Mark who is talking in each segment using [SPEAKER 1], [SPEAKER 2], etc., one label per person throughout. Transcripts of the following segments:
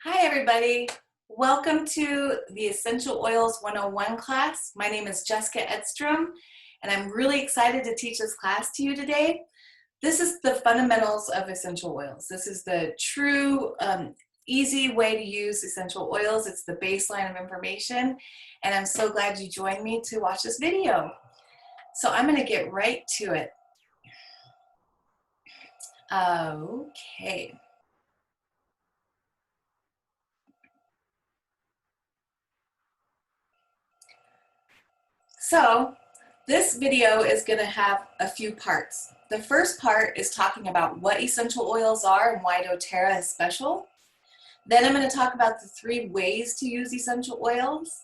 [SPEAKER 1] Hi everybody, welcome to the Essential Oils 101 class. My name is Jessica Edstrom and I'm really excited to teach this class to you today. This is the fundamentals of essential oils. This is the true easy way to use essential oils. It's the baseline of information and I'm so glad you joined me to watch this video. So I'm going to get right to it. Okay. So this video is going to have a few parts. The first part is talking about what essential oils are and why doTERRA is special. Then I'm going to talk about the 3 ways to use essential oils.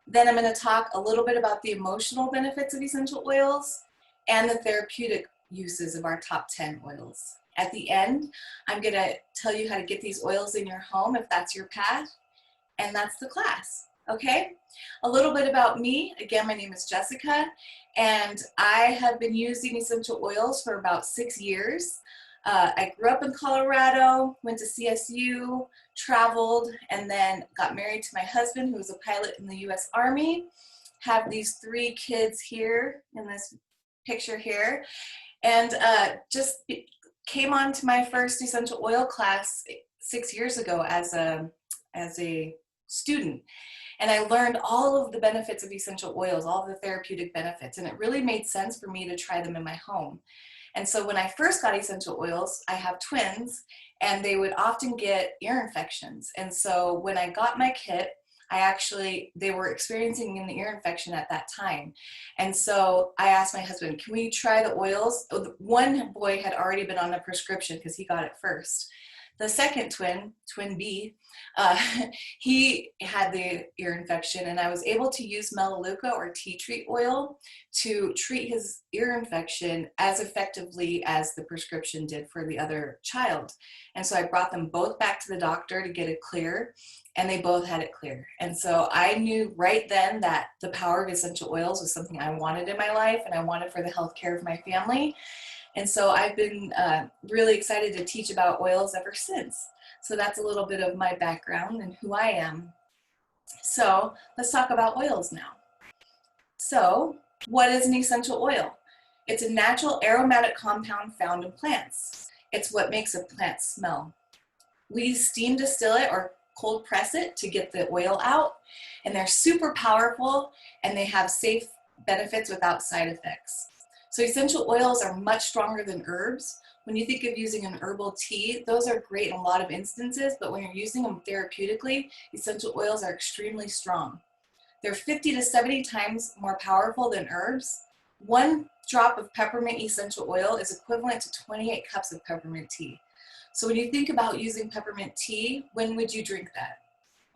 [SPEAKER 1] Then I'm going to talk a little bit about the emotional benefits of essential oils and the therapeutic uses of our top 10 oils. At the end, I'm going to tell you how to get these oils in your home if that's your path, and that's the class. Okay, a little bit about me. Again, my name is Jessica, and I have been using essential oils for about 6 years. I grew up in Colorado, went to CSU, traveled, and then got married to my husband, who was a pilot in the U.S. Army. Have these 3 kids here in this picture here, and just came on to my first essential oil class 6 years ago as a student. And I learned all of the benefits of essential oils, all of the therapeutic benefits, and it really made sense for me to try them in my home. And so when I first got essential oils, I have twins, and they would often get ear infections. And so when I got my kit, they were experiencing an ear infection at that time. And so I asked my husband, can we try the oils? One boy had already been on a prescription because he got it first. The second twin, twin B, he had the ear infection, and I was able to use Melaleuca or tea tree oil to treat his ear infection as effectively as the prescription did for the other child. And so I brought them both back to the doctor to get it clear, and they both had it clear. And so I knew right then that the power of essential oils was something I wanted in my life, and I wanted for the health care of my family. And so I've been really excited to teach about oils ever since. So that's a little bit of my background and who I am. So let's talk about oils now. So what is an essential oil? It's a natural aromatic compound found in plants. It's what makes a plant smell. We steam distill it or cold press it to get the oil out, and they're super powerful and they have safe benefits without side effects. So essential oils are much stronger than herbs. When you think of using an herbal tea, those are great in a lot of instances, but when you're using them therapeutically, essential oils are extremely strong. They're 50 to 70 times more powerful than herbs. 1 drop of peppermint essential oil is equivalent to 28 cups of peppermint tea. So when you think about using peppermint tea, when would you drink that?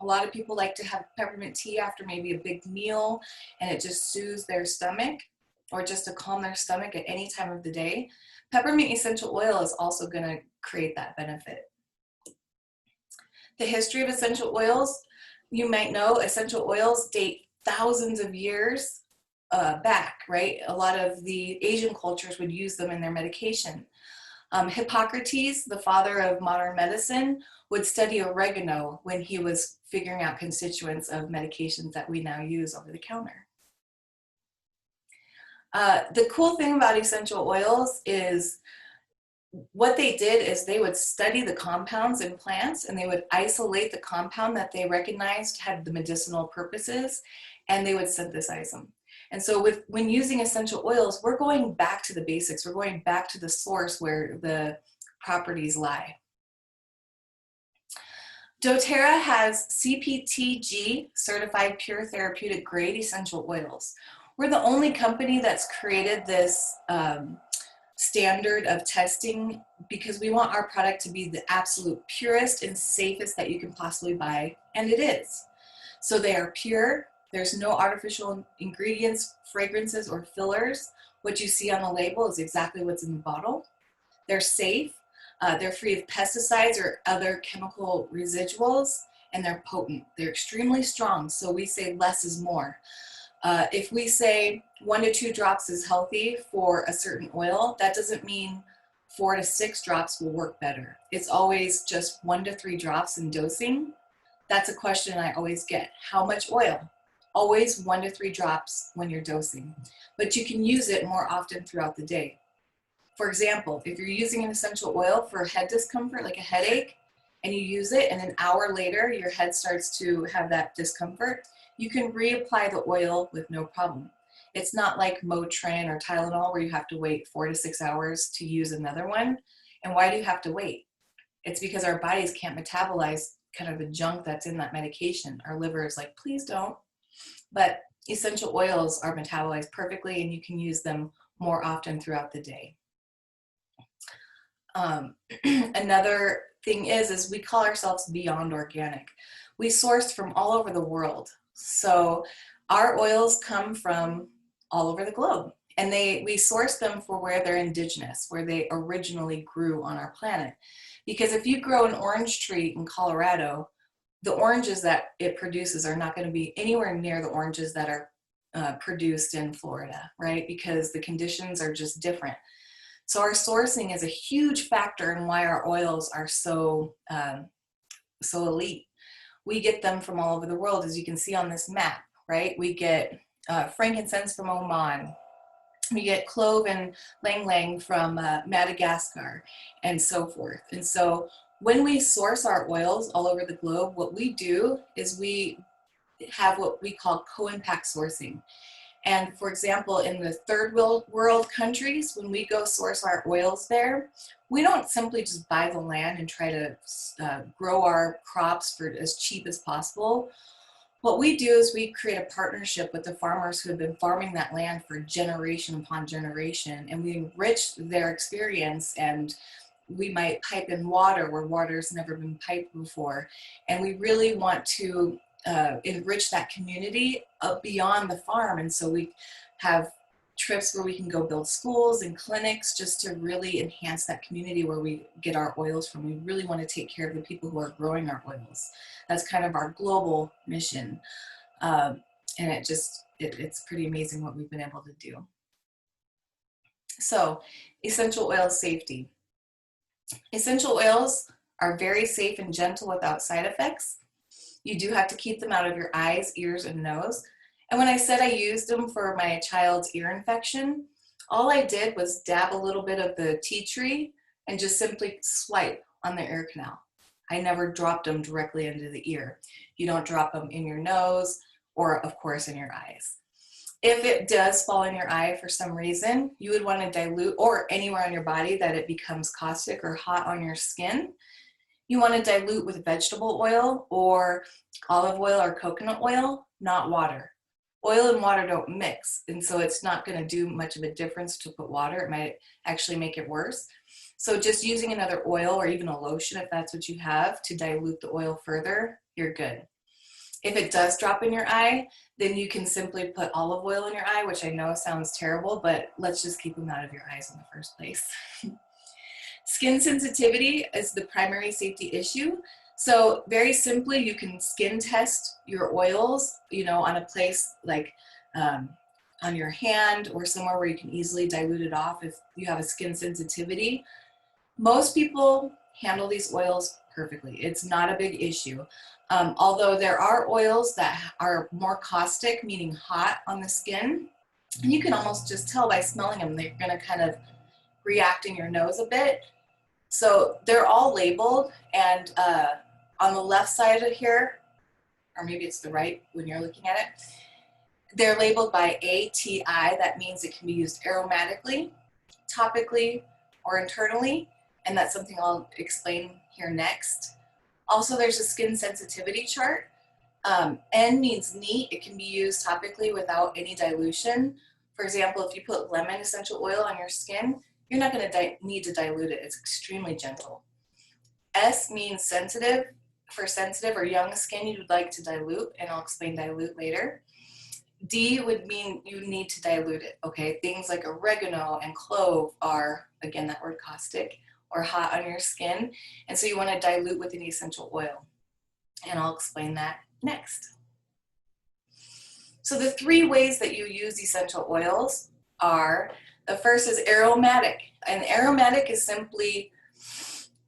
[SPEAKER 1] A lot of people like to have peppermint tea after maybe a big meal, and it just soothes their stomach, or just to calm their stomach at any time of the day. Peppermint essential oil is also going to create that benefit. The history of essential oils, you might know essential oils date thousands of years back, right? A lot of the Asian cultures would use them in their medication. Hippocrates, the father of modern medicine, would study oregano when he was figuring out constituents of medications that we now use over the counter. The cool thing about essential oils is what they did is they would study the compounds in plants, and they would isolate the compound that they recognized had the medicinal purposes, and they would synthesize them. And so when using essential oils, we're going back to the basics. We're going back to the source where the properties lie. doTERRA has CPTG, certified pure therapeutic grade essential oils. We're the only company that's created this standard of testing because we want our product to be the absolute purest and safest that you can possibly buy, and it is. So they are pure. There's no artificial ingredients, fragrances, or fillers. What you see on the label is exactly what's in the bottle. They're safe. They're free of pesticides or other chemical residuals, and they're potent. They're extremely strong, so we say less is more. If we say 1 to 2 drops is healthy for a certain oil, that doesn't mean 4 to 6 drops will work better. It's always just 1 to 3 drops in dosing. That's a question I always get. How much oil? Always 1 to 3 drops when you're dosing, but you can use it more often throughout the day. For example, if you're using an essential oil for head discomfort, like a headache, and you use it and an hour later your head starts to have that discomfort, you can reapply the oil with no problem. It's not like Motrin or Tylenol where you have to wait 4 to 6 hours to use another one. And why do you have to wait? It's because our bodies can't metabolize kind of the junk that's in that medication. Our liver is like, please don't. But essential oils are metabolized perfectly and you can use them more often throughout the day. Another thing is we call ourselves Beyond Organic. We source from all over the world. So our oils come from all over the globe, and we source them for where they're indigenous, where they originally grew on our planet. Because if you grow an orange tree in Colorado, the oranges that it produces are not going to be anywhere near the oranges that are produced in Florida, right? Because the conditions are just different. So our sourcing is a huge factor in why our oils are so elite. We get them from all over the world, as you can see on this map, right? We get frankincense from Oman. We get clove and lang lang from Madagascar, and so forth. And so when we source our oils all over the globe, what we do is we have what we call co-impact sourcing. And for example, in the third world countries, when we go source our oils there, we don't simply just buy the land and try to grow our crops for as cheap as possible. What we do is we create a partnership with the farmers who have been farming that land for generation upon generation, and we enrich their experience, and we might pipe in water where water's never been piped before. And we really want to enrich that community beyond the farm. And so we have trips where we can go build schools and clinics just to really enhance that community where we get our oils from. We really want to take care of the people who are growing our oils. That's kind of our global mission. And it's pretty amazing what we've been able to do. So, essential oil safety. Essential oils are very safe and gentle without side effects. You do have to keep them out of your eyes, ears, and nose. And when I said I used them for my child's ear infection, all I did was dab a little bit of the tea tree and just simply swipe on the ear canal. I never dropped them directly into the ear. You don't drop them in your nose or, of course, in your eyes. If it does fall in your eye for some reason, you would want to dilute, or anywhere on your body that it becomes caustic or hot on your skin, you want to dilute with vegetable oil or olive oil or coconut oil, not water. Oil and water don't mix, and so it's not going to do much of a difference to put water. It might actually make it worse. So just using another oil or even a lotion, if that's what you have, to dilute the oil further, you're good. If it does drop in your eye, then you can simply put olive oil in your eye, which I know sounds terrible, but let's just keep them out of your eyes in the first place. Skin sensitivity is the primary safety issue. So very simply, you can skin test your oils, on a place like on your hand or somewhere where you can easily dilute it off if you have a skin sensitivity. Most people handle these oils perfectly. It's not a big issue. Although there are oils that are more caustic, meaning hot on the skin, and you can almost just tell by smelling them, they're going to kind of react in your nose a bit. So they're all labeled, and on the left side of here, or maybe it's the right when you're looking at it, they're labeled by ATI. That means it can be used aromatically, topically, or internally, and that's something I'll explain here next. Also, there's a skin sensitivity chart. N means neat. It can be used topically without any dilution. For example, if you put lemon essential oil on your skin, you're not going to need to dilute it. It's extremely gentle. S means sensitive. For sensitive or young skin, you would like to dilute, and I'll explain dilute later. D would mean you need to dilute it, okay? Things like oregano and clove are, again, that word caustic, or hot on your skin, and so you want to dilute with an essential oil, and I'll explain that next. So the 3 ways that you use essential oils are The first is aromatic, and aromatic is simply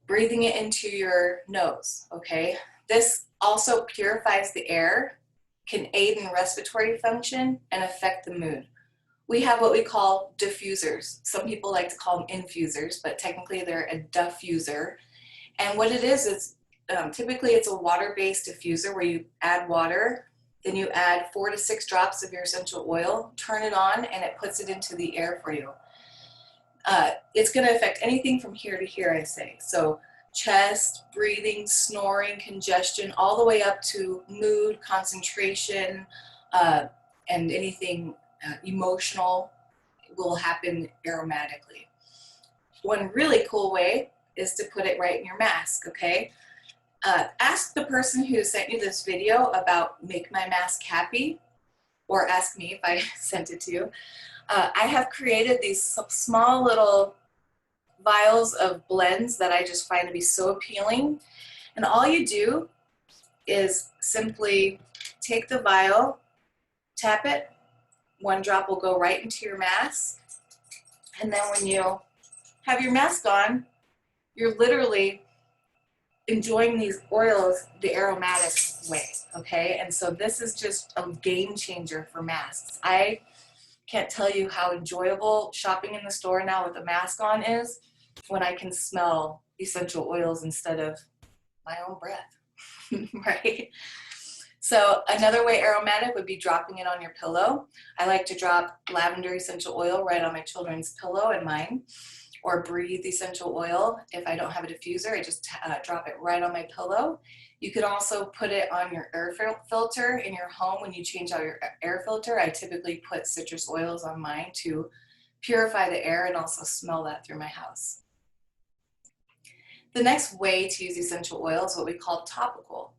[SPEAKER 1] breathing it into your nose, okay? This also purifies the air, can aid in respiratory function, and affect the mood. We have what we call diffusers. Some people like to call them infusers, but technically they're a diffuser. And what it is typically it's a water-based diffuser where you add water, then you add 4 to 6 drops of your essential oil, turn it on, and it puts it into the air for you. It's going to affect anything from here to here, I say. So chest, breathing, snoring, congestion, all the way up to mood, concentration, and anything emotional will happen aromatically. One really cool way is to put it right in your mask, okay? Ask the person who sent you this video about Make My Mask Happy, or ask me if I sent it to you. I have created these small little vials of blends that I just find to be so appealing. And all you do is simply take the vial, tap it, 1 drop will go right into your mask. And then when you have your mask on, you're literally enjoying these oils the aromatic way, okay? And so this is just a game changer for masks. I can't tell you how enjoyable shopping in the store now with a mask on is when I can smell essential oils instead of my own breath, right? So another way aromatic would be dropping it on your pillow. I like to drop lavender essential oil right on my children's pillow and mine, or breathe essential oil. If I don't have a diffuser, I just drop it right on my pillow. You could also put it on your air filter in your home when you change out your air filter. I typically put citrus oils on mine to purify the air and also smell that through my house. The next way to use essential oil is what we call topical.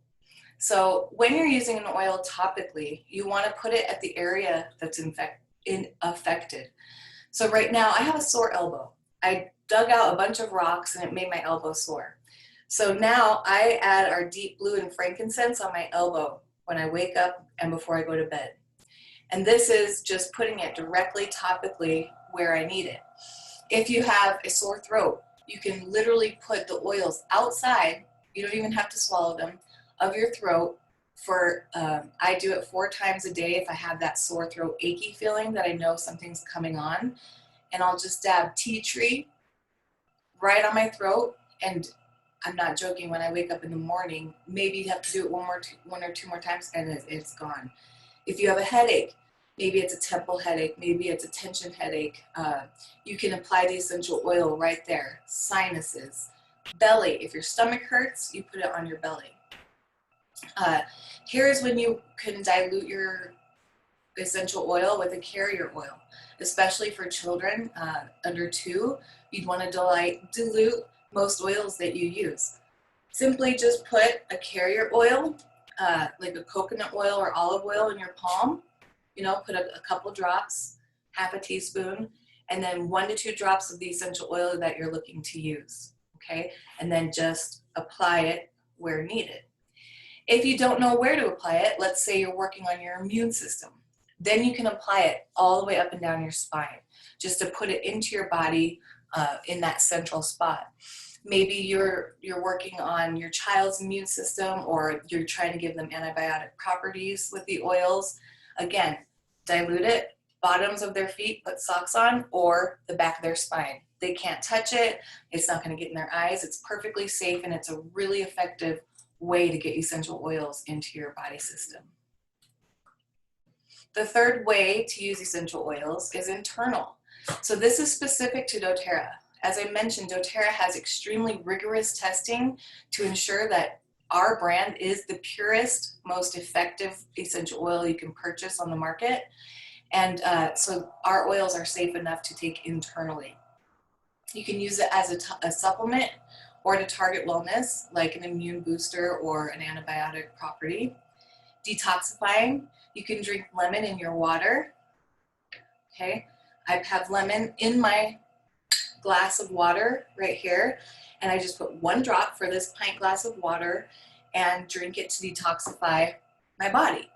[SPEAKER 1] So when you're using an oil topically, you want to put it at the area that's affected. So right now I have a sore elbow. I dug out a bunch of rocks and it made my elbow sore. So now I add our deep blue and frankincense on my elbow when I wake up and before I go to bed. And this is just putting it directly topically where I need it. If you have a sore throat, you can literally put the oils outside, you don't even have to swallow them, of your throat for, I do it 4 times a day if I have that sore throat achy feeling that I know something's coming on. And I'll just dab tea tree right on my throat, and I'm not joking, when I wake up in the morning, maybe you have to do it 1 or 2 more times and it's gone. If you have a headache, maybe it's a temple headache, maybe it's a tension headache, you can apply the essential oil right there. Sinuses, belly, if your stomach hurts, you put it on your belly. Here's when you can dilute your essential oil with a carrier oil, especially for children under 2. You'd want to dilute most oils that you use. Simply just put a carrier oil, like a coconut oil or olive oil in your palm, put a couple drops, half a teaspoon, and then 1 to 2 drops of the essential oil that you're looking to use, okay? And then just apply it where needed. If you don't know where to apply it, let's say you're working on your immune system, then you can apply it all the way up and down your spine, just to put it into your body in that central spot. Maybe you're working on your child's immune system, or you're trying to give them antibiotic properties with the oils. Again, dilute it, bottoms of their feet, put socks on, or the back of their spine. They can't touch it, it's not going to get in their eyes, it's perfectly safe, and it's a really effective way to get essential oils into your body system. The third way to use essential oils is internal. So this is specific to doTERRA. As I mentioned, doTERRA has extremely rigorous testing to ensure that our brand is the purest, most effective essential oil you can purchase on the market. And so our oils are safe enough to take internally. You can use it as a supplement or to target wellness, like an immune booster or an antibiotic property. Detoxifying, you can drink lemon in your water, okay? I have lemon in my glass of water right here, and I just put 1 drop for this pint glass of water and drink it to detoxify my body.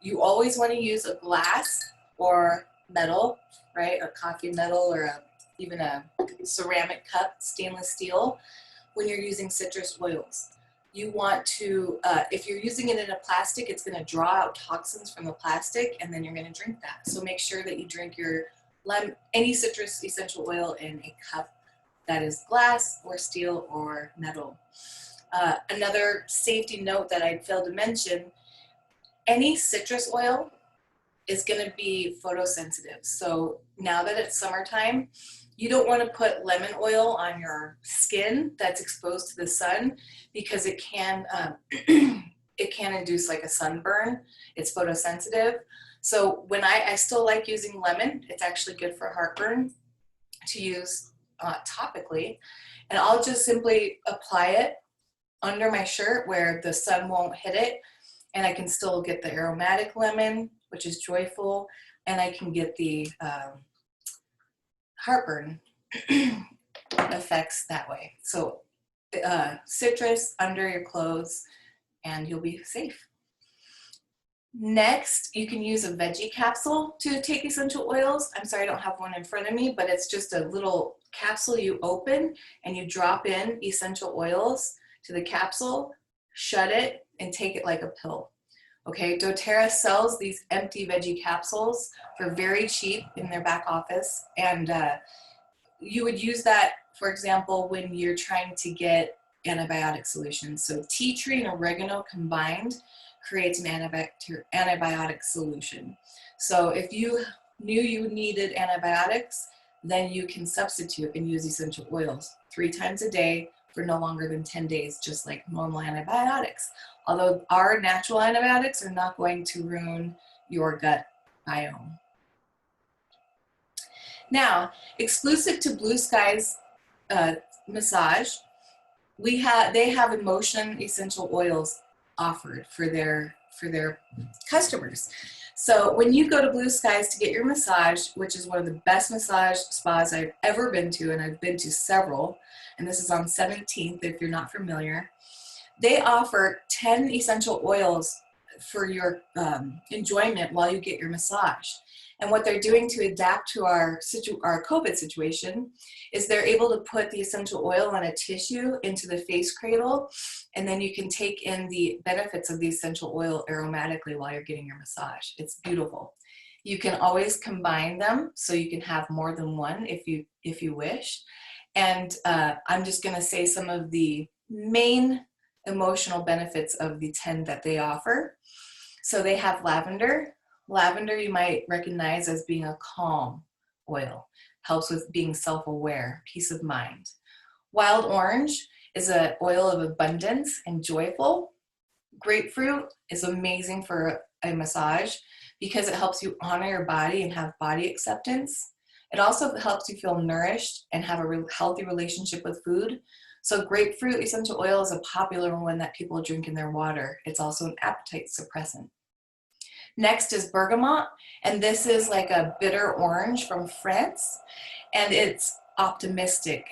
[SPEAKER 1] You always want to use a glass or metal, right? A coffee metal or even a ceramic cup, stainless steel, when you're using citrus oils. You want to, if you're using it in a plastic, it's going to draw out toxins from the plastic and then you're going to drink that. So make sure that you drink your any citrus essential oil in a cup that is glass or steel or metal. Another safety note that I failed to mention, any citrus oil is going to be photosensitive. So now that it's summertime, you don't want to put lemon oil on your skin that's exposed to the sun because it can it can induce like a sunburn. It's photosensitive. So when I still like using lemon, it's actually good for heartburn to use topically, and I'll just simply apply it under my shirt where the sun won't hit it, and I can still get the aromatic lemon, which is joyful, and I can get the heartburn effects that way. So citrus under your clothes and you'll be safe. Next, you can use a veggie capsule to take essential oils. I'm sorry, I don't have one in front of me, but it's just a little capsule you open and you drop in essential oils to the capsule, shut it, and take it like a pill. Okay, doTERRA sells these empty veggie capsules for very cheap in their back office, and you would use that, for example, when you're trying to get antibiotic solutions. So tea tree and oregano combined creates an antibiotic solution. So if you knew you needed antibiotics, then you can substitute and use essential oils 3 times a day for no longer than 10 days, just like normal antibiotics. Although our natural antibiotics are not going to ruin your gut biome. Now, exclusive to Blue Skies Massage, they have Emotion essential oils offered for their customers. So when you go to Blue Skies to get your massage, which is one of the best massage spas I've ever been to, and I've been to several, and this is on 17th if you're not familiar, they offer 10 essential oils for your enjoyment while you get your massage. And what they're doing to adapt to our COVID situation is they're able to put the essential oil on a tissue into the face cradle, and then you can take in the benefits of the essential oil aromatically while you're getting your massage. It's beautiful. You can always combine them, so you can have more than one if you wish. And I'm just going to say some of the main emotional benefits of the 10 that they offer. So they have lavender. Lavender you might recognize as being a calm oil, helps with being self-aware, peace of mind. Wild orange is an oil of abundance and joyful. Grapefruit is amazing for a massage because it helps you honor your body and have body acceptance. It also helps you feel nourished and have a healthy relationship with food. So grapefruit essential oil is a popular one that people drink in their water. It's also an appetite suppressant. Next is bergamot, and this is like a bitter orange from France, and it's optimistic,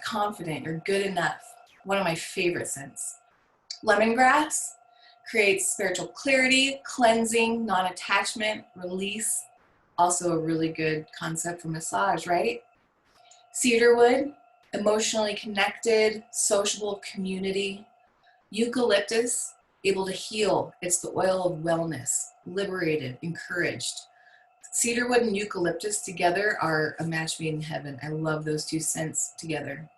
[SPEAKER 1] confident, you're good enough. One of my favorite scents. Lemongrass creates spiritual clarity, cleansing, non-attachment, release. Also a really good concept for massage, right? Cedarwood, emotionally connected, sociable community. Eucalyptus, able to heal. It's the oil of wellness, liberated, encouraged. Cedarwood and eucalyptus together are a match made in heaven. I love those two scents together.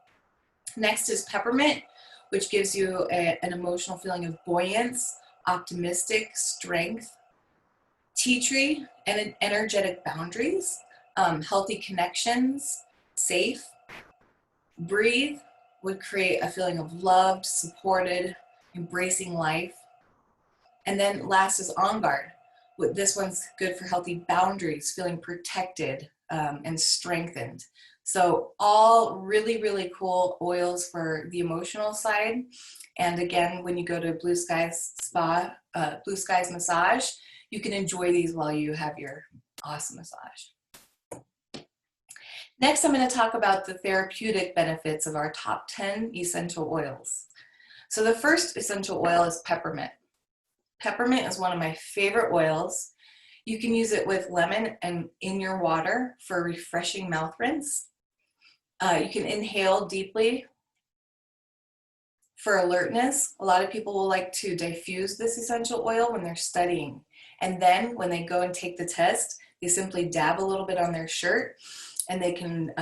[SPEAKER 1] Next is peppermint, which gives you an emotional feeling of buoyance, optimistic, strength. Tea tree, and energetic boundaries, healthy connections, safe. Breathe would create a feeling of loved, supported, embracing life. And then last is On Guard. This one's good for healthy boundaries, feeling protected and strengthened. So all really, really cool oils for the emotional side. And again, when you go to Blue Skies Spa, Blue Skies Massage, you can enjoy these while you have your awesome massage. Next, I'm going to talk about the therapeutic benefits of our top 10 essential oils. So the first essential oil is peppermint. Peppermint is one of my favorite oils. You can use it with lemon and in your water for a refreshing mouth rinse. You can inhale deeply for alertness. A lot of people will like to diffuse this essential oil when they're studying. And then when they go and take the test, they simply dab a little bit on their shirt, and they can,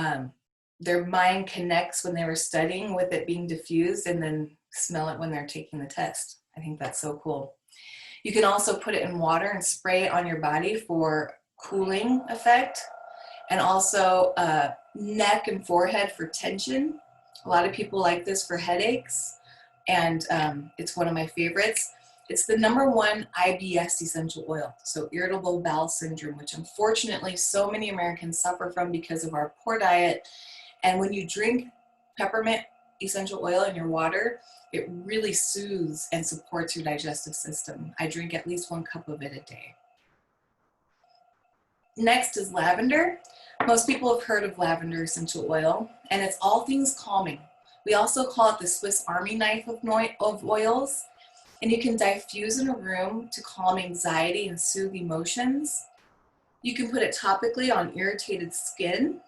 [SPEAKER 1] their mind connects when they were studying with it being diffused, and then smell it when they're taking the test. I think that's so cool. You can also put it in water and spray it on your body for cooling effect, and also neck and forehead for tension. A lot of people like this for headaches, and it's one of my favorites. It's the #1 IBS essential oil, so irritable bowel syndrome, which unfortunately so many Americans suffer from because of our poor diet. And when you drink peppermint essential oil in your water, it really soothes and supports your digestive system. I drink at least 1 cup of it a day. Next is lavender. Most people have heard of lavender essential oil, and it's all things calming. We also call it the Swiss Army knife of oils, and you can diffuse in a room to calm anxiety and soothe emotions. You can put it topically on irritated skin,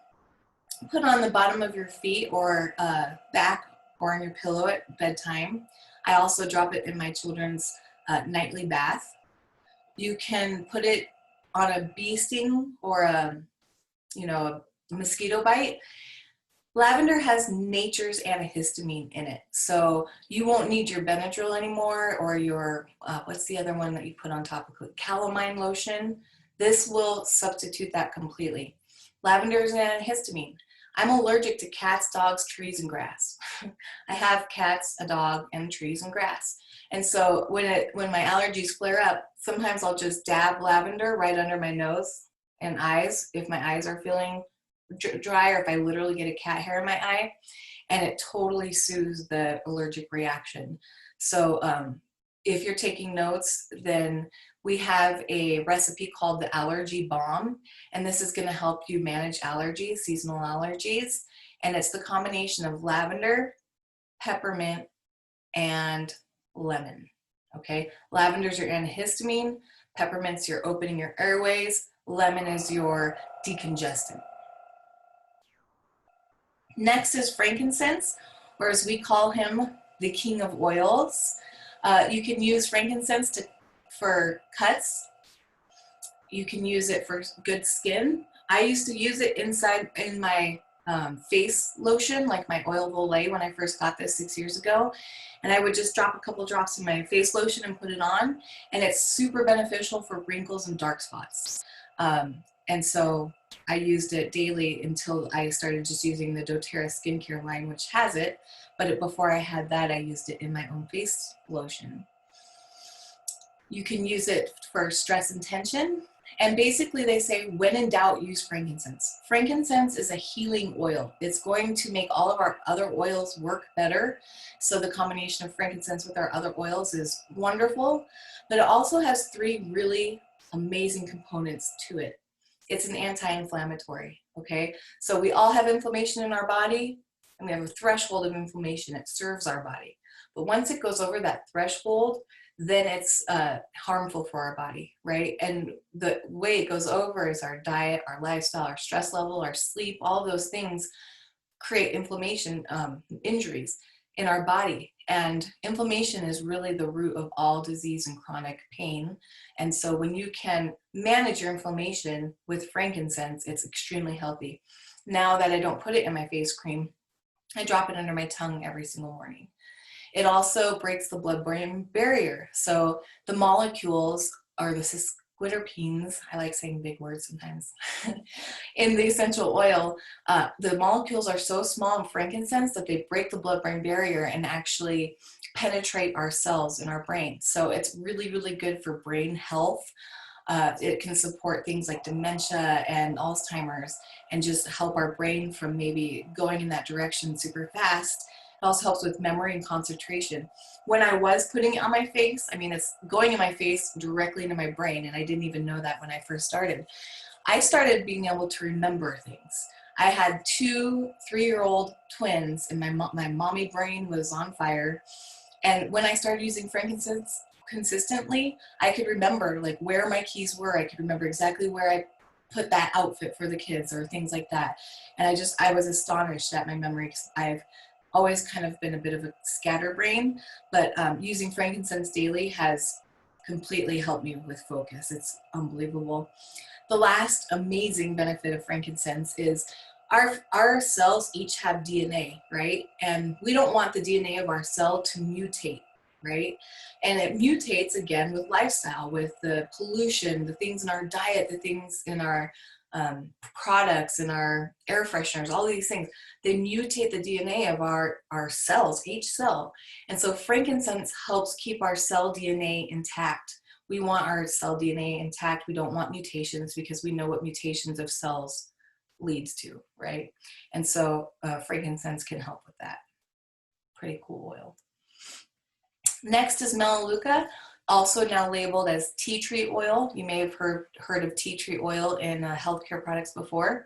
[SPEAKER 1] put it on the bottom of your feet or back or on your pillow at bedtime. I also drop it in my children's nightly bath. You can put it on a bee sting or a mosquito bite. Lavender has nature's antihistamine in it, so you won't need your Benadryl anymore, or your, what's the other one that you put on top of it? Calamine lotion. This will substitute that completely. Lavender is an antihistamine. I'm allergic to cats, dogs, trees, and grass. I have cats, a dog, and trees and grass. And so when my allergies flare up, sometimes I'll just dab lavender right under my nose and eyes if my eyes are feeling dry, or if I literally get a cat hair in my eye, and it totally soothes the allergic reaction. So if you're taking notes, then we have a recipe called the Allergy Balm, and this is going to help you manage allergies, seasonal allergies, and it's the combination of lavender, peppermint, and lemon. Okay, lavender's your antihistamine, peppermint's your opening your airways, lemon is your decongestant. Next is frankincense, or as we call him, the king of oils. You can use frankincense for cuts. You can use it for good skin. I used to use it in my face lotion, like my Oil of Olay when I first got this 6 years ago. And I would just drop a couple drops in my face lotion and put it on. And it's super beneficial for wrinkles and dark spots. And so I used it daily until I started just using the doTERRA skincare line, which has it. But before I had that, I used it in my own face lotion. You can use it for stress and tension. And basically they say, when in doubt, use frankincense. Frankincense is a healing oil. It's going to make all of our other oils work better. So the combination of frankincense with our other oils is wonderful, but it also has 3 really amazing components to it. It's an anti-inflammatory, okay? So we all have inflammation in our body, and we have a threshold of inflammation. It serves our body. But once it goes over that threshold, then it's harmful for our body, right? And the way it goes over is our diet, our lifestyle, our stress level, our sleep, all those things create inflammation, injuries in our body. And inflammation is really the root of all disease and chronic pain. And so when you can manage your inflammation with frankincense, it's extremely healthy. Now that I don't put it in my face cream, I drop it under my tongue every single morning. It also breaks the blood-brain barrier. So the molecules are the sesquiterpenes, I like saying big words sometimes, in the essential oil. The molecules are so small in frankincense that they break the blood-brain barrier and actually penetrate our cells in our brain. So it's really, really good for brain health. It can support things like dementia and Alzheimer's, and just help our brain from maybe going in that direction super fast. It also helps with memory and concentration. When I was putting it on my face, I mean, it's going in my face directly into my brain, and I didn't even know that when I first started. I started being able to remember things. I had 2 3-year-old twins, and my mommy brain was on fire. And when I started using frankincense consistently, I could remember like where my keys were. I could remember exactly where I put that outfit for the kids or things like that. And I was astonished at my memory because I've always kind of been a bit of a scatterbrain, but using frankincense daily has completely helped me with focus. It's unbelievable. The last amazing benefit of frankincense is our cells each have DNA, right? And we don't want the DNA of our cell to mutate, right? And it mutates again with lifestyle, with the pollution, the things in our diet, the things in our products and our air fresheners, all these things, they mutate the DNA of our cells, each cell. And so frankincense helps keep our cell DNA intact. We want our cell DNA intact. We don't want mutations because we know what mutations of cells leads to, right? And so frankincense can help with that. Pretty cool oil. Next is Melaleuca, also now labeled as tea tree oil. You may have heard of tea tree oil in healthcare products before.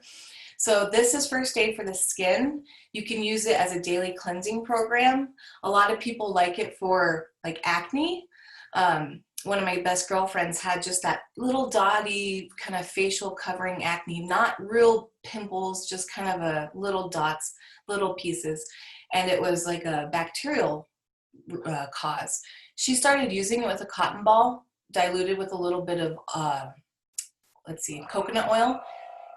[SPEAKER 1] So this is first aid for the skin. You can use it as a daily cleansing program. A lot of people like it for like acne. One of my best girlfriends had just that little dotty kind of facial covering acne, not real pimples, just kind of a little dots, little pieces. And it was like a bacterial cause. She started using it with a cotton ball diluted with a little bit of, coconut oil.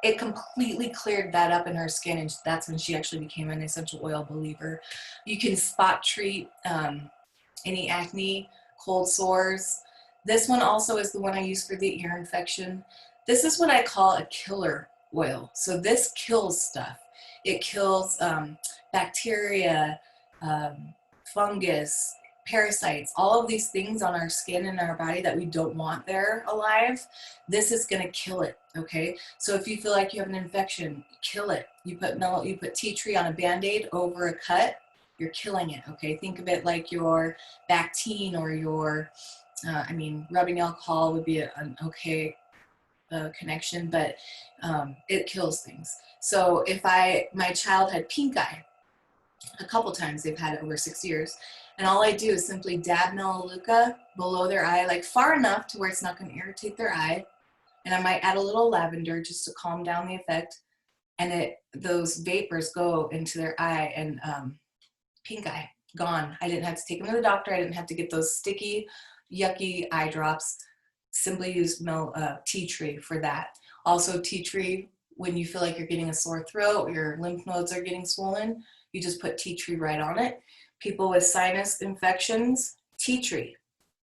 [SPEAKER 1] It completely cleared that up in her skin, and that's when she actually became an essential oil believer. You can spot treat any acne, cold sores. This one also is the one I use for the ear infection. This is what I call a killer oil. So this kills stuff. It kills bacteria, fungus, parasites, all of these things on our skin and our body that we don't want there alive. This is going to kill it. Okay, so if you feel like you have an infection, kill it. You put tea tree on a band-aid over a cut, you're killing it. Okay, think of it like your Bactine or your rubbing alcohol would be an okay connection, but it kills things. So if my child had pink eye a couple times, they've had it over 6 years, and all I do is simply dab Melaleuca below their eye, like far enough to where it's not going to irritate their eye, and I might add a little lavender just to calm down the effect, and those vapors go into their eye, and pink eye gone. I didn't have to take them to the doctor. I didn't have to get those sticky, yucky eye drops. Simply use tea tree for that. Also tea tree, when you feel like you're getting a sore throat, your lymph nodes are getting swollen, you just put tea tree right on it. People with sinus infections, tea tree,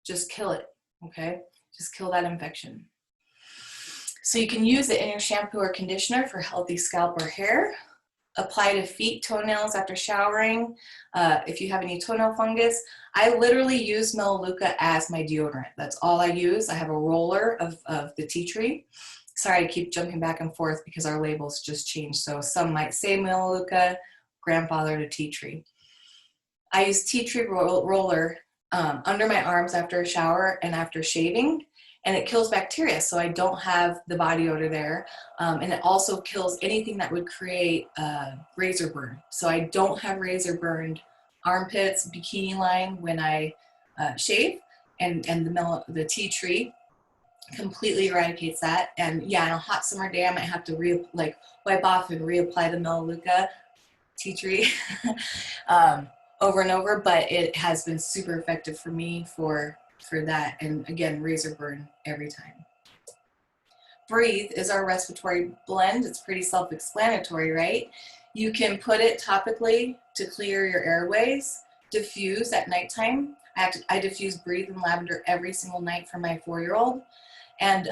[SPEAKER 1] just kill it, okay? Just kill that infection. So you can use it in your shampoo or conditioner for healthy scalp or hair. Apply to feet, toenails after showering. If you have any toenail fungus, I literally use Melaleuca as my deodorant. That's all I use. I have a roller of the tea tree. Sorry, I keep jumping back and forth because our labels just changed. So some might say Melaleuca, grandfather to tea tree. I use tea tree roller under my arms after a shower and after shaving, and it kills bacteria, so I don't have the body odor there. And it also kills anything that would create razor burn. So I don't have razor burned armpits, bikini line when I shave, and the tea tree completely eradicates that. And yeah, on a hot summer day, I might have to wipe off and reapply the Melaleuca tea tree over and over, but it has been super effective for me for that. And again, razor burn every time. Breathe is our respiratory blend. It's pretty self-explanatory, right? You can put it topically to clear your airways, diffuse at nighttime. I diffuse Breathe and lavender every single night for my 4-year-old, and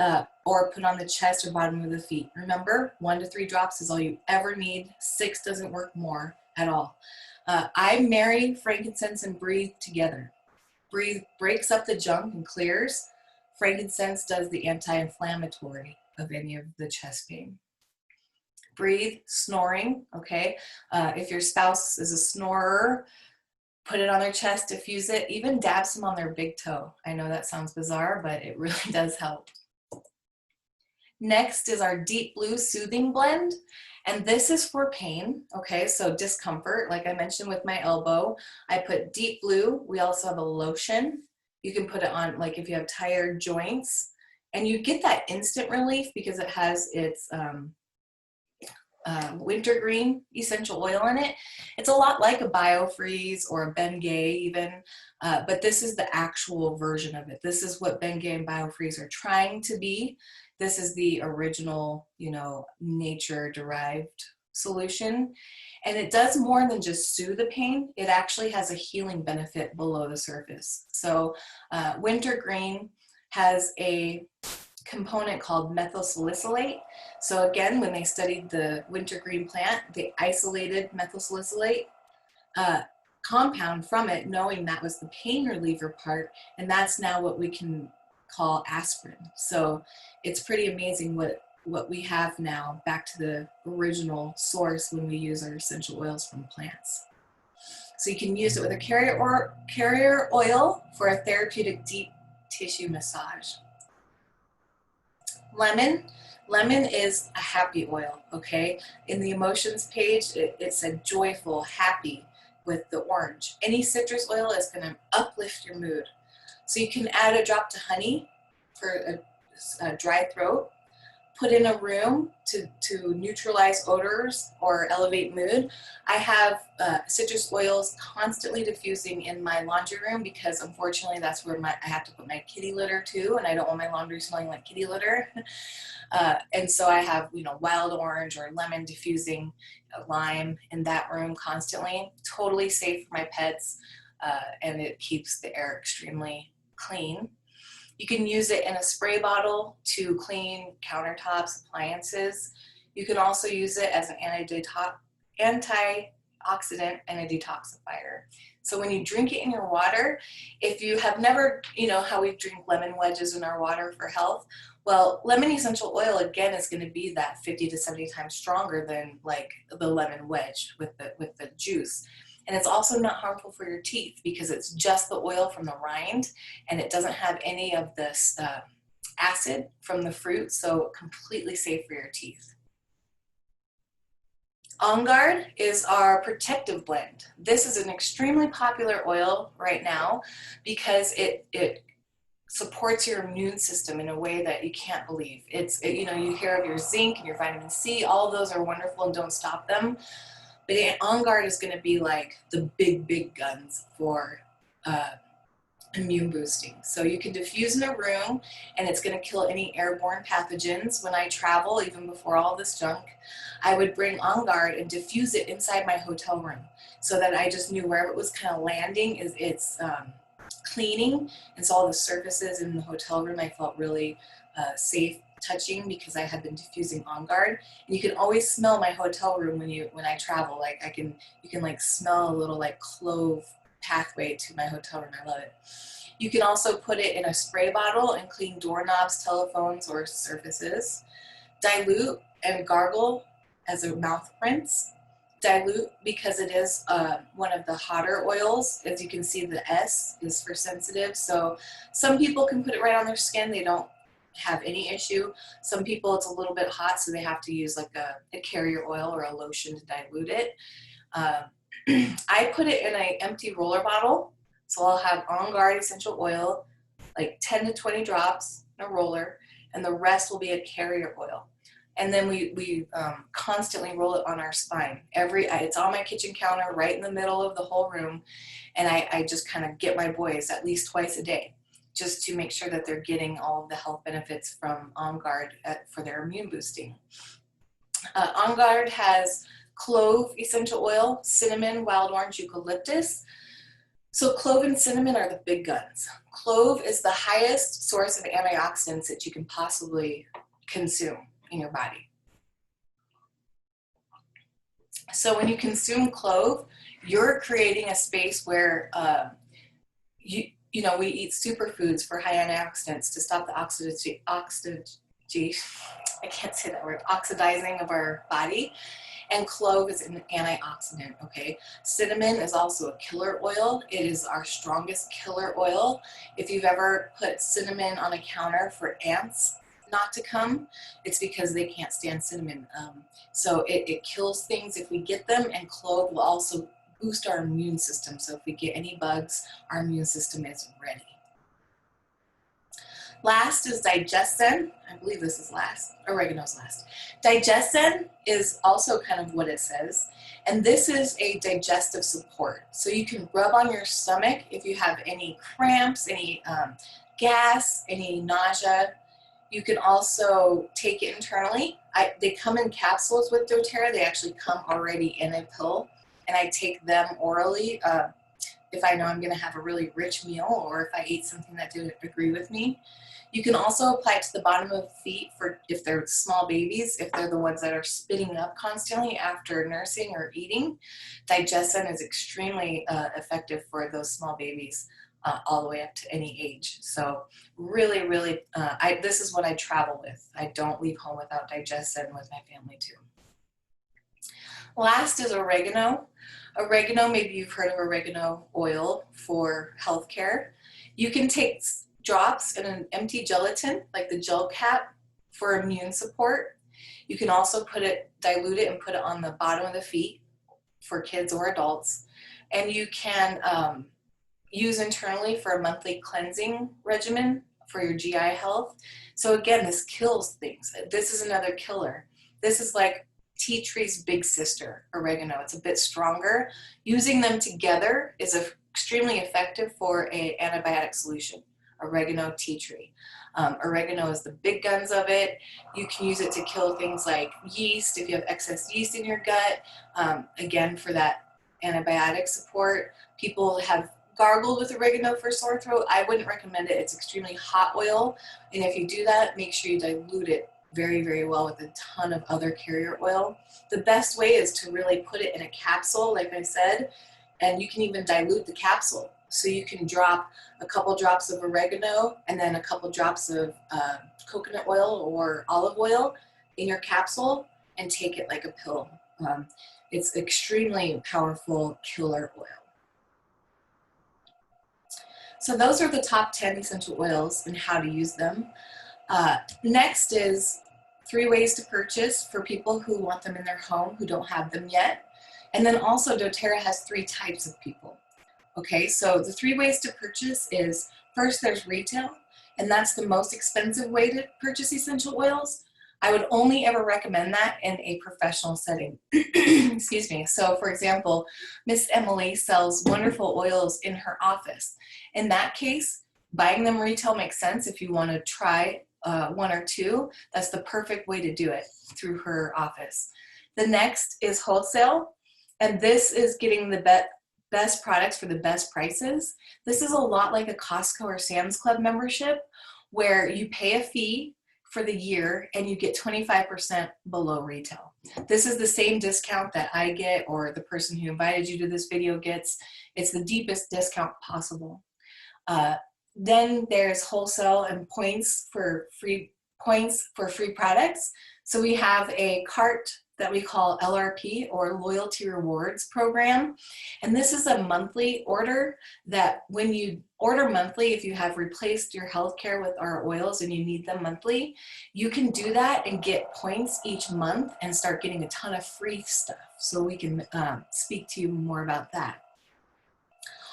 [SPEAKER 1] or put on the chest or bottom of the feet. Remember, 1 to 3 drops is all you ever need. 6 doesn't work more at all. I marry frankincense and Breathe together. Breathe breaks up the junk and clears. Frankincense does the anti-inflammatory of any of the chest pain. Breathe, snoring, okay? If your spouse is a snorer, put it on their chest, diffuse it, even dab some on their big toe. I know that sounds bizarre, but it really does help. Next is our Deep Blue Soothing Blend. And this is for pain, okay? So discomfort, like I mentioned with my elbow, I put Deep Blue. We also have a lotion. You can put it on, like if you have tired joints, and you get that instant relief because it has its wintergreen essential oil in it. It's a lot like a Biofreeze or a Bengay even, but this is the actual version of it. This is what Bengay and Biofreeze are trying to be. This is the original, you know, nature-derived solution. And it does more than just soothe the pain. It actually has a healing benefit below the surface. So wintergreen has a component called methyl salicylate. So again, when they studied the wintergreen plant, they isolated methyl salicylate compound from it, knowing that was the pain reliever part, and that's now what we can call aspirin. So it's pretty amazing what we have now back to the original source when we use our essential oils from plants. So you can use it with a carrier oil for a therapeutic deep tissue massage. Lemon is a happy oil, okay? In the emotions page, it said joyful, happy with the orange. Any citrus oil is gonna uplift your mood. So you can add a drop to honey for a dry throat, put in a room to neutralize odors or elevate mood. I have citrus oils constantly diffusing in my laundry room because unfortunately that's where I have to put my kitty litter too, and I don't want my laundry smelling like kitty litter. And so I have, you know, wild orange or lemon diffusing, lime in that room constantly. Totally safe for my pets, and it keeps the air extremely clean. You can use it in a spray bottle to clean countertops, appliances. You can also use it as an antioxidant and a detoxifier. So when you drink it in your water, if you have never, you know how we drink lemon wedges in our water for health, well, lemon essential oil again is going to be that 50 to 70 times stronger than like the lemon wedge with the juice. And it's also not harmful for your teeth because it's just the oil from the rind and it doesn't have any of this acid from the fruit, so completely safe for your teeth. On Guard is our protective blend. This is an extremely popular oil right now because it supports your immune system in a way that you can't believe. You know, you hear of your zinc and your vitamin C, all of those are wonderful and don't stop them. But On Guard is going to be like the big guns for immune boosting. So you can diffuse in a room and it's going to kill any airborne pathogens. When I travel, even before all this junk, I would bring On Guard and diffuse it inside my hotel room so that I just knew wherever it was kind of landing it's cleaning. And so all the surfaces in the hotel room I felt really safe touching because I had been diffusing On Guard. And you can always smell my hotel room when I travel. Like you can like smell a little like clove pathway to my hotel room. I love it. You can also put it in a spray bottle and clean doorknobs, telephones, or surfaces. Dilute and gargle as a mouth rinse. Dilute because it is one of the hotter oils. As you can see, the S is for sensitive. So some people can put it right on their skin. They don't have any issue. Some people it's a little bit hot, so they have to use like a carrier oil or a lotion to dilute it. I put it in an empty roller bottle. So I'll have On Guard essential oil, like 10 to 20 drops in a roller, and the rest will be a carrier oil. And then we constantly roll it on our spine. It's on my kitchen counter, right in the middle of the whole room. And I just kind of get my boys at least twice a day, just to make sure that they're getting all of the health benefits from On Guard for their immune boosting. On Guard has clove essential oil, cinnamon, wild orange, eucalyptus. So clove and cinnamon are the big guns. Clove is the highest source of antioxidants that you can possibly consume in your body. So when you consume clove, you're creating a space where you know, we eat superfoods for high antioxidants to stop the I can't say that word, oxidizing of our body. And clove is an antioxidant, okay? Cinnamon is also a killer oil. It is our strongest killer oil. If you've ever put cinnamon on a counter for ants not to come, it's because they can't stand cinnamon. So it kills things if we get them, and clove will also boost our immune system. So if we get any bugs, our immune system is ready. Last is digesten. I believe this is last. Oregano's last. Digesten is also kind of what it says. And this is a digestive support. So you can rub on your stomach if you have any cramps, any gas, any nausea. You can also take it internally. They come in capsules with doTERRA. They actually come already in a pill. And I take them orally if I know I'm going to have a really rich meal or if I ate something that didn't agree with me. You can also apply it to the bottom of the feet for if they're small babies, if they're the ones that are spitting up constantly after nursing or eating. Digesten is extremely effective for those small babies all the way up to any age. So really, really, this is what I travel with. I don't leave home without Digesten with my family too. Last is oregano. Oregano, maybe you've heard of oregano oil for healthcare. You can take drops in an empty gelatin, like the gel cap, for immune support. You can also dilute it and put it on the bottom of the feet for kids or adults. And you can use internally for a monthly cleansing regimen for your GI health. So again, this kills things. This is another killer. This is like tea tree's big sister, oregano. It's a bit stronger. Using them together is extremely effective for an antibiotic solution. Oregano, tea tree. Oregano is the big guns of it. You can use it to kill things like yeast if you have excess yeast in your gut. Again, for that antibiotic support. People have gargled with oregano for sore throat. I wouldn't recommend it. It's extremely hot oil. And if you do that, make sure you dilute it very, very well with a ton of other carrier oil. The best way is to really put it in a capsule, like I said, and you can even dilute the capsule. So you can drop a couple drops of oregano and then a couple drops of coconut oil or olive oil in your capsule and take it like a pill. It's extremely powerful killer oil. So those are the top 10 essential oils and how to use them. Next is 3 ways to purchase for people who want them in their home who don't have them yet. And then also doTERRA has 3 types of people. Okay, so the 3 ways to purchase is, first there's retail, and that's the most expensive way to purchase essential oils. I would only ever recommend that in a professional setting. Excuse me. So for example, Miss Emily sells wonderful oils in her office. In that case, buying them retail makes sense if you want to try 1 or 2. That's the perfect way to do it, through her office. The next is wholesale, and this is getting the best products for the best prices. This is a lot like a Costco or Sam's Club membership, where you pay a fee for the year and you get 25% below retail. This is the same discount that I get or the person who invited you to this video gets. It's the deepest discount possible. Then there's wholesale and points for free products. So we have a cart that we call LRP, or Loyalty Rewards Program. And this is a monthly order that when you order monthly, if you have replaced your healthcare with our oils and you need them monthly, you can do that and get points each month and start getting a ton of free stuff. So we can speak to you more about that.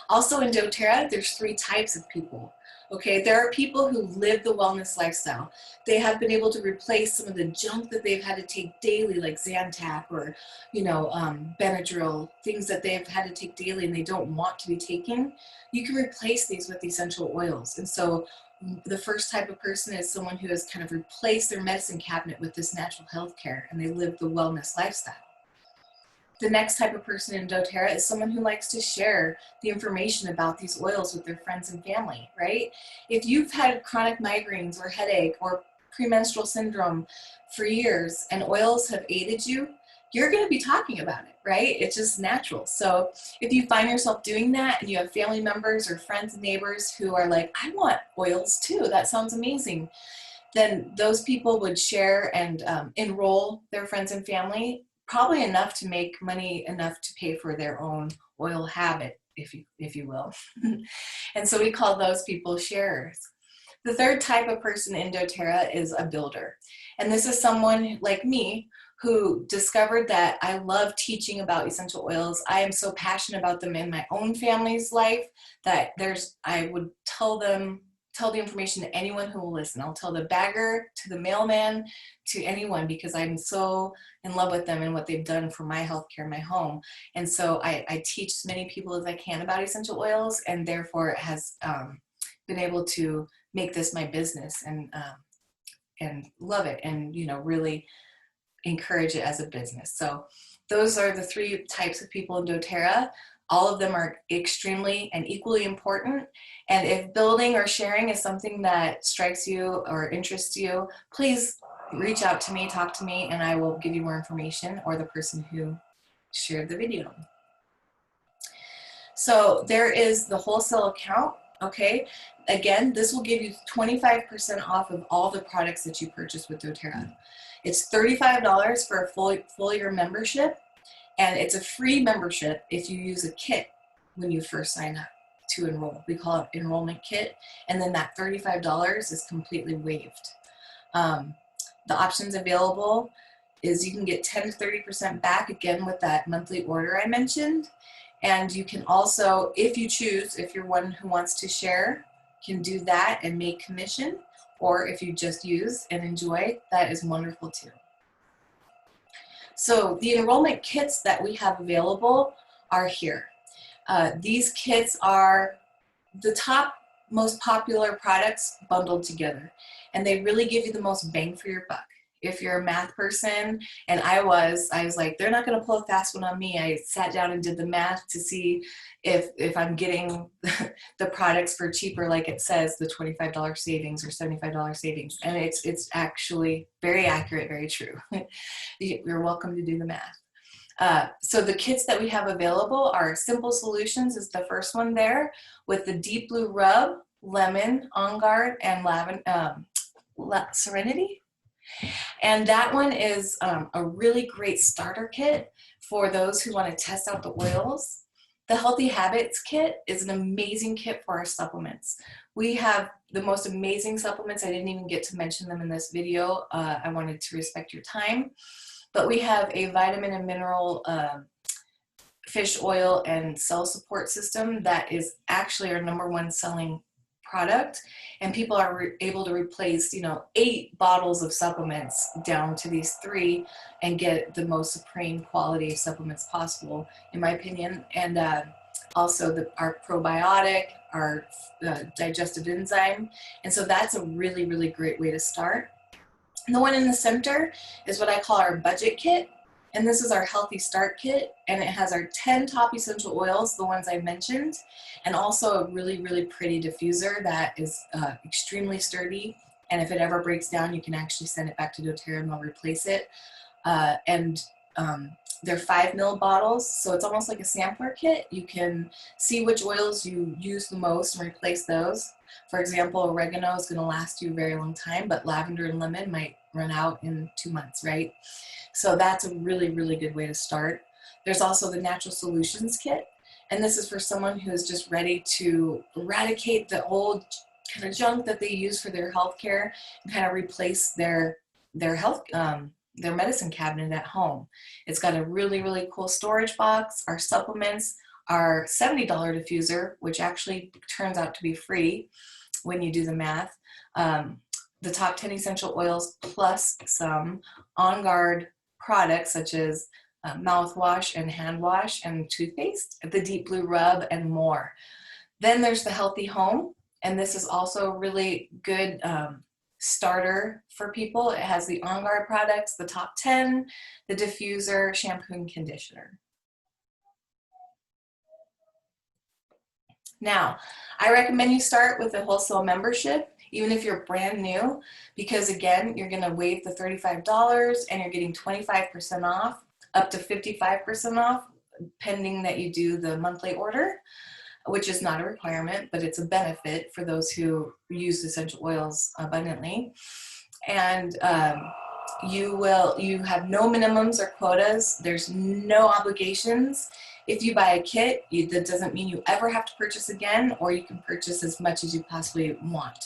[SPEAKER 1] Also in doTERRA, there's 3 types of people. Okay, there are people who live the wellness lifestyle. They have been able to replace some of the junk that they've had to take daily, like Zantac or, Benadryl, things that they've had to take daily and they don't want to be taking. You can replace these with essential oils. And so the first type of person is someone who has kind of replaced their medicine cabinet with this natural health care, and they live the wellness lifestyle. The next type of person in doTERRA is someone who likes to share the information about these oils with their friends and family, right? If you've had chronic migraines or headache or premenstrual syndrome for years and oils have aided you, you're going to be talking about it, right? It's just natural. So if you find yourself doing that and you have family members or friends and neighbors who are like, I want oils too, that sounds amazing, then those people would share and enroll their friends and family, probably enough to make money enough to pay for their own oil habit, if you will. And so we call those people sharers. The third type of person in doTERRA is a builder. And this is someone like me who discovered that I love teaching about essential oils. I am so passionate about them in my own family's life that I would tell them tell the information to anyone who will listen. I'll tell the bagger, to the mailman, to anyone, because I'm so in love with them and what they've done for my healthcare in my home. And so I teach as many people as I can about essential oils, and therefore it has been able to make this my business and love it, and really encourage it as a business. So those are the 3 types of people in doTERRA. All of them are extremely and equally important. And if building or sharing is something that strikes you or interests you, please reach out to me, talk to me, and I will give you more information, or the person who shared the video. So there is the wholesale account, okay? Again, this will give you 25% off of all the products that you purchase with doTERRA. It's $35 for a full year membership, and it's a free membership if you use a kit when you first sign up to enroll. We call it enrollment kit, and then that $35 is completely waived. The options available is you can get 10 to 30% back, again with that monthly order I mentioned. And you can also, if you choose, if you're one who wants to share, can do that and make commission. Or if you just use and enjoy, that is wonderful too. So the enrollment kits that we have available are here. These kits are the top most popular products bundled together, and they really give you the most bang for your buck. If you're a math person, and I was like, they're not going to pull a fast one on me. I sat down and did the math to see if I'm getting the products for cheaper, like it says, the $25 savings or $75 savings. And it's actually very accurate, very true. You're welcome to do the math. So the kits that we have available are Simple Solutions is the first one there, with the Deep Blue Rub, Lemon, On Guard, and Serenity. And that one is a really great starter kit for those who want to test out the oils. The Healthy Habits kit is an amazing kit for our supplements. We have the most amazing supplements. I didn't even get to mention them in this video. I wanted to respect your time. But we have a vitamin and mineral fish oil and cell support system that is actually our #1 selling product, and people are able to replace 8 bottles of supplements down to these 3 and get the most supreme quality of supplements possible, in my opinion. And also our probiotic, our digestive enzyme, and so that's a really, really great way to start. And the one in the center is what I call our budget kit. And this is our Healthy Start Kit, and it has our 10 top essential oils, the ones I mentioned, and also a really, really pretty diffuser that is extremely sturdy. And if it ever breaks down, you can actually send it back to doTERRA and they'll replace it. They're 5 ml bottles, so it's almost like a sampler kit. You can see which oils you use the most and replace those. For example, oregano is going to last you a very long time, but lavender and lemon might run out in 2 months, right? So that's a really, really good way to start. There's also the Natural Solutions kit, and this is for someone who is just ready to eradicate the old kind of junk that they use for their healthcare and kind of replace their medicine cabinet at home. It's got a really, really cool storage box. Our supplements are $70 diffuser, which actually turns out to be free when you do the math. The top 10 essential oils plus some On Guard products such as mouthwash and hand wash and toothpaste, the Deep Blue Rub, and more. Then there's the Healthy Home, and this is also a really good starter for people. It has the On Guard products, the top 10, the diffuser, shampoo, and conditioner. Now, I recommend you start with a wholesale membership, even if you're brand new, because again, you're gonna waive the $35 and you're getting 25% off, up to 55% off, pending that you do the monthly order, which is not a requirement, but it's a benefit for those who use essential oils abundantly. And you have no minimums or quotas. There's no obligations. If you buy a kit, that doesn't mean you ever have to purchase again, or you can purchase as much as you possibly want.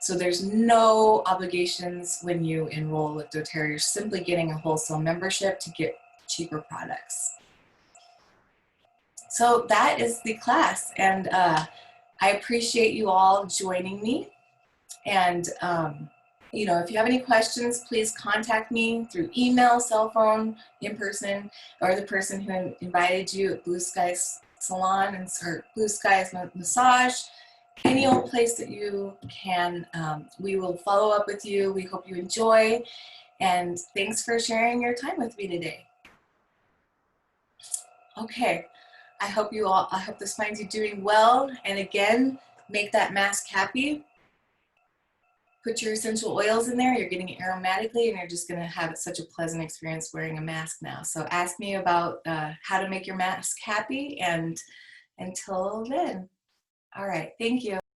[SPEAKER 1] So there's no obligations when you enroll with doTERRA. You're simply getting a wholesale membership to get cheaper products. So that is the class, and I appreciate you all joining me. And you know, if you have any questions, please contact me through email, cell phone, in person, or the person who invited you at Blue Skies Salon or Blue Skies Massage. Any old place that you can, we will follow up with you. We hope you enjoy, and thanks for sharing your time with me today. Okay, I hope this finds you doing well, and again, make that mask happy. Put your essential oils in there, you're getting it aromatically, and you're just gonna have such a pleasant experience wearing a mask now. So ask me about how to make your mask happy, and until then, all right, thank you.